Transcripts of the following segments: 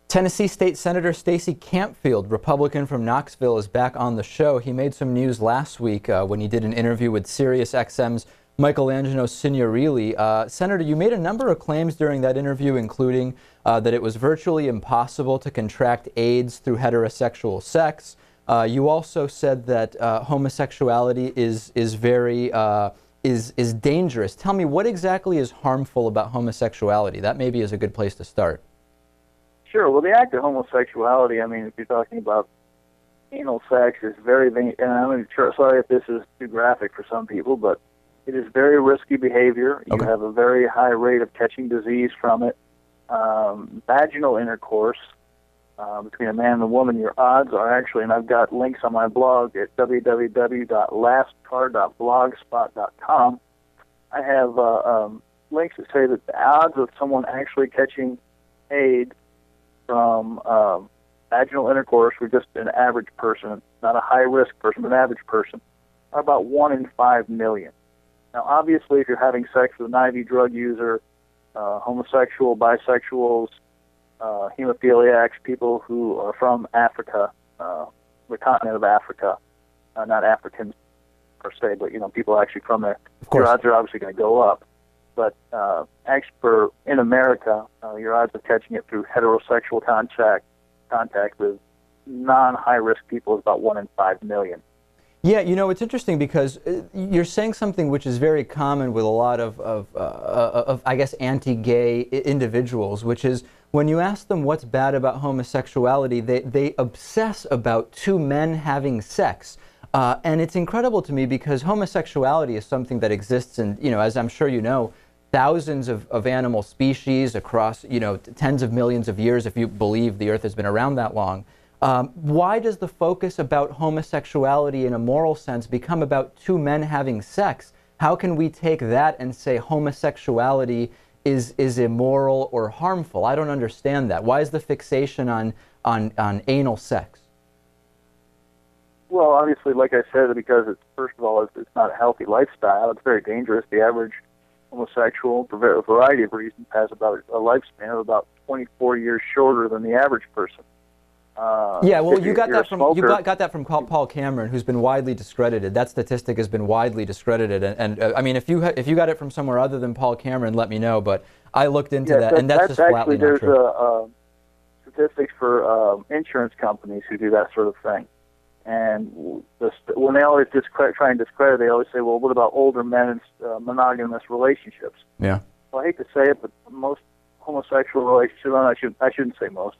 Tennessee State Senator Stacey Campfield, Republican from Knoxville, is back on the show. He made some news last week when he did an interview with SiriusXM's Michelangelo Signorile. Senator, you made a number of claims during that interview, including that it was virtually impossible to contract AIDS through heterosexual sex. You also said that homosexuality is dangerous. Tell me, what exactly is harmful about homosexuality? That maybe is a good place to start. Sure. Well, the act of homosexuality, I mean, if you're talking about anal sex, is very, and I'm sorry if this is too graphic for some people, but it is very risky behavior. Okay. You have a very high rate of catching disease from it. Vaginal intercourse between a man and a woman, your odds are actually, and I've got links on my blog at www.lastcar.blogspot.com. I have links that say that the odds of someone actually catching AIDS from vaginal intercourse with just an average person, not a high-risk person, but an average person, are about 1 in 5 million. Now, obviously, if you're having sex with an IV drug user, homosexual, bisexuals, hemophiliacs, people who are from Africa, the continent of Africa, not Africans per se, but, you know, people actually from there, your odds are obviously going to go up. But actually, in America, your odds of catching it through heterosexual contact with non-high-risk people is about 1 in 5 million. Yeah, you know, it's interesting because you're saying something which is very common with a lot of I guess, anti-gay individuals, which is when you ask them what's bad about homosexuality, they obsess about two men having sex. And it's incredible to me because homosexuality is something that exists in, you know, as I'm sure you know, thousands of animal species across, you know, tens of millions of years, if you believe the Earth has been around that long. Why does the focus about homosexuality in a moral sense become about two men having sex? How can we take that and say homosexuality is immoral or harmful? I don't understand that. Why is the fixation on anal sex? Well, obviously, like I said, because it's, first of all, it's not a healthy lifestyle. It's very dangerous. The average homosexual, for a variety of reasons, has about a lifespan of about 24 years shorter than the average person. Yeah, well, you got that from Paul Cameron, who's been widely discredited. That statistic has been widely discredited, and I mean, if you got it from somewhere other than Paul Cameron, let me know. But I looked into that, and that's just flatly not true. There's statistics for insurance companies who do that sort of thing. And when they always try and discredit, they always say, well, what about older men in monogamous relationships? Yeah. Well, I hate to say it, but most homosexual relationships, well, I shouldn't say most,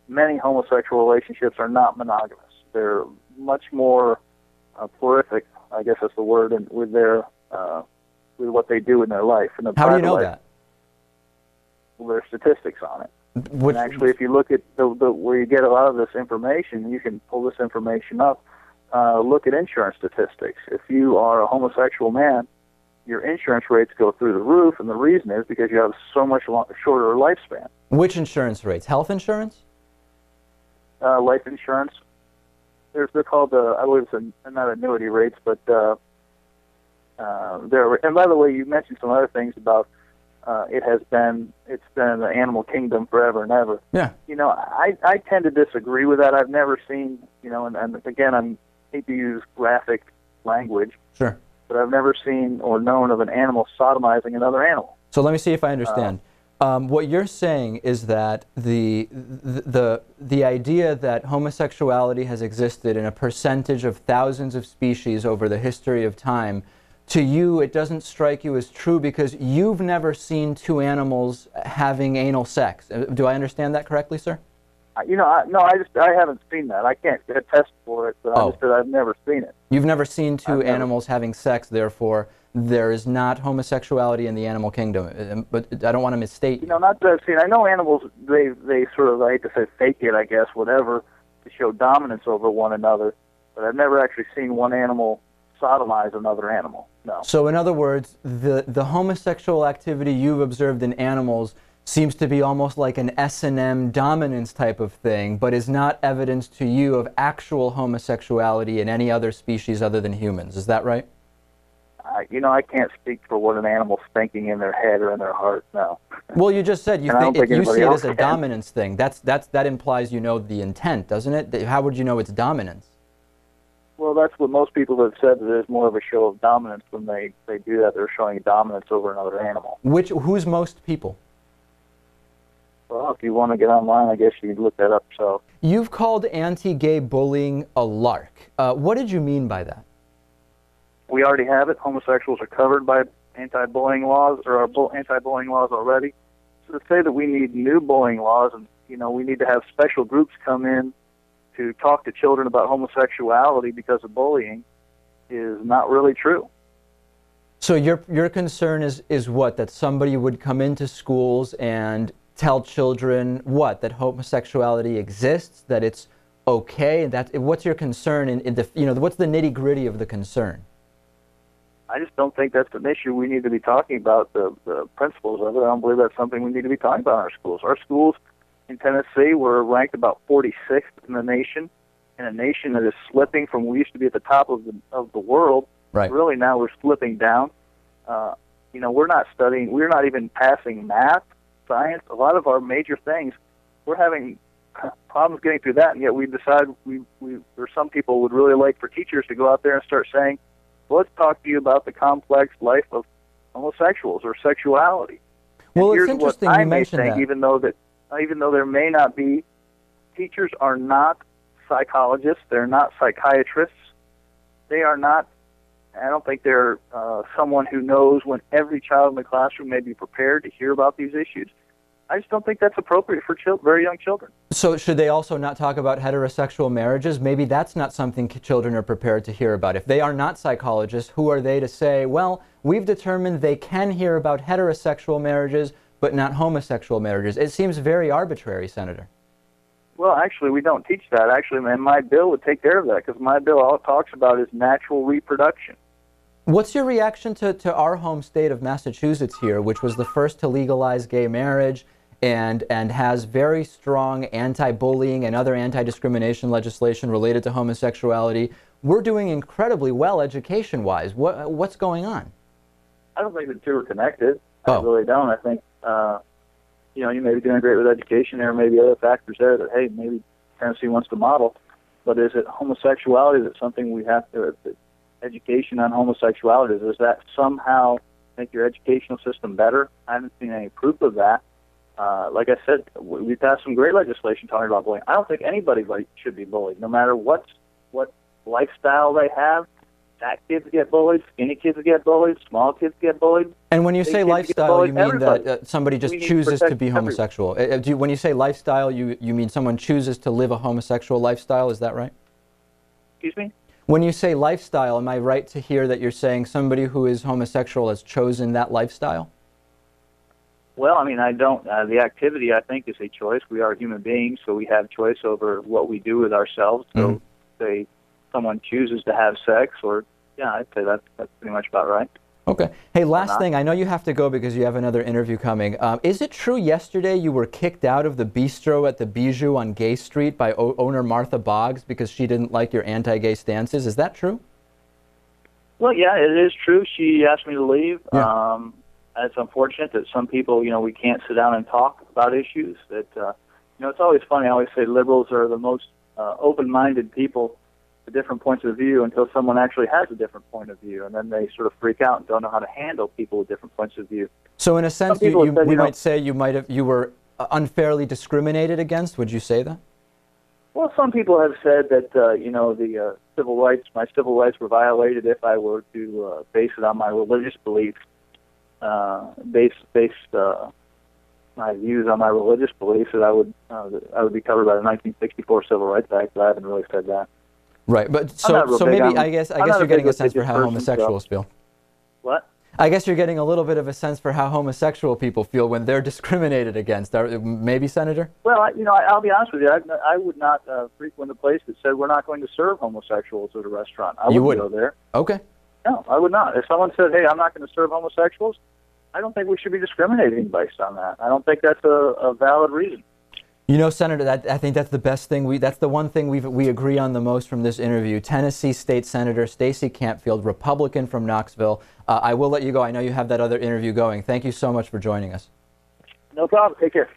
many homosexual relationships are not monogamous. They're much more prolific, I guess that's the word, with their with what they do in their life. In their How do you know life. that? Well, there are statistics on it. And actually, if you look at where you get a lot of this information, you can pull this information up. Look at insurance statistics. If you are a homosexual man, your insurance rates go through the roof, and the reason is because you have so much shorter lifespan. Which insurance rates? Health insurance? Life insurance. They're called, I believe it's not annuity rates, but and by the way, you mentioned some other things about it's been the animal kingdom forever and ever. Yeah. You know, I tend to disagree with that. I've never seen, you know, and again, I hate to use graphic language. Sure. But I've never seen or known of an animal sodomizing another animal. So let me see if I understand. What you're saying is that the idea that homosexuality has existed in a percentage of thousands of species over the history of time, to you it doesn't strike you as true because you've never seen two animals having anal sex. Do I understand that correctly, sir? You know, I haven't seen that. I can't attest for it, but I just said I've never seen it. You've never seen two animals having sex, therefore there is not homosexuality in the animal kingdom. But I don't want to misstate. You know, not that I've seen. I know animals, they sort of, I hate to say fake it, I guess, whatever, to show dominance over one another, but I've never actually seen one animal sodomize another animal, no. So in other words, the homosexual activity you've observed in animals seems to be almost like an S&M dominance type of thing, but is not evidence to you of actual homosexuality in any other species other than humans. Is that right? I can't speak for what an animal's thinking in their head or in their heart. No. Well, you just said you And I don't think you see anybody it else as a can. dominance thing. That implies you know the intent, doesn't it? How would you know it's dominance? Well, that's what most people have said, that it's more of a show of dominance when they do that. They're showing dominance over another animal. Who's most people? Well, if you want to get online, I guess you can look that up. So You've called anti-gay bullying a lark. What did you mean by that? we already have it. Homosexuals are covered by anti-bullying laws, or our anti-bullying laws already. So to say that we need new bullying laws, and we need to have special groups come in to talk to children about homosexuality because of bullying, is not really true. So your concern is what? That somebody would come into schools and tell children what? That homosexuality exists, that it's okay. What's your concern what's the nitty-gritty of the concern? I just don't think that's an issue we need to be talking about, the principles of it. I don't believe that's something we need to be talking about in our schools. Our schools in Tennessee were ranked about 46th in the nation, in a nation that is slipping from, we used to be at the top of the world. Right. Really now we're slipping down. We're not even passing math, science, a lot of our major things. We're having problems getting through that, and yet we decide or some people would really like for teachers to go out there and start saying, well, let's talk to you about the complex life of homosexuals or sexuality. Well, and it's interesting you mentioned that. Even though there may not be, teachers are not psychologists, they're not psychiatrists, they are not, I don't think they're someone who knows when every child in the classroom may be prepared to hear about these issues. I just don't think that's appropriate for very young children. So should they also not talk about heterosexual marriages? Maybe that's not something children are prepared to hear about. If they are not psychologists, who are they to say, well, we've determined they can hear about heterosexual marriages, but not homosexual marriages? It seems very arbitrary, Senator. Well, actually, we don't teach that. Actually, and my bill would take care of that, because my bill, all it talks about is natural reproduction. What's your reaction to our home state of Massachusetts here, which was the first to legalize gay marriage and has very strong anti-bullying and other anti-discrimination legislation related to homosexuality? We're doing incredibly well education-wise. What's going on? I don't think the two are connected. Oh. I really don't. I think, you may be doing great with education. There may be other factors there that, hey, maybe Tennessee wants to model. But is it homosexuality that's something we have to, education on homosexuality, does that somehow make your educational system better? I haven't seen any proof of that. Like I said, we passed some great legislation talking about bullying. I don't think anybody should be bullied, no matter what lifestyle they have. Fat kids get bullied, skinny kids get bullied, small kids get bullied. And when you say lifestyle, you mean that somebody just chooses to be everybody. homosexual. When you say lifestyle, you mean someone chooses to live a homosexual lifestyle, is that right? Excuse me? When you say lifestyle, am I right to hear that you're saying somebody who is homosexual has chosen that lifestyle? Well, I mean, I don't. The activity, I think, is a choice. We are human beings, so we have choice over what we do with ourselves. So, say someone chooses to have sex, or I'd say that's pretty much about right. Okay. Hey, last thing. I know you have to go because you have another interview coming. Is it true yesterday you were kicked out of the bistro at the Bijou on Gay Street by owner Martha Boggs because she didn't like your anti-gay stances? Is that true? Well, yeah, it is true. She asked me to leave. Yeah. It's unfortunate that some people, we can't sit down and talk about issues. That it's always funny. I always say liberals are the most open-minded people to different points of view until someone actually has a different point of view, and then they sort of freak out and don't know how to handle people with different points of view. So, in a sense, we might say you were unfairly discriminated against. Would you say that? Well, some people have said that my civil rights were violated if I were to base it on my religious beliefs. Based my views on my religious beliefs, that I would be covered by the 1964 Civil Rights Act, but I haven't really said that. Right, but so maybe I guess you're getting a sense for how homosexuals feel. What? I guess you're getting a little bit of a sense for how homosexual people feel when they're discriminated against. Maybe, Senator? Well, I'll be honest with you. I would not frequent a place that said we're not going to serve homosexuals at a restaurant. I wouldn't go there. Okay. No, I would not. If someone said, hey, I'm not going to serve homosexuals, I don't think we should be discriminating based on that. I don't think that's a valid reason. You know, Senator, I think that's the best thing. That's the one thing we agree on the most from this interview. Tennessee State Senator Stacey Campfield, Republican from Knoxville. I will let you go. I know you have that other interview going. Thank you so much for joining us. No problem. Take care.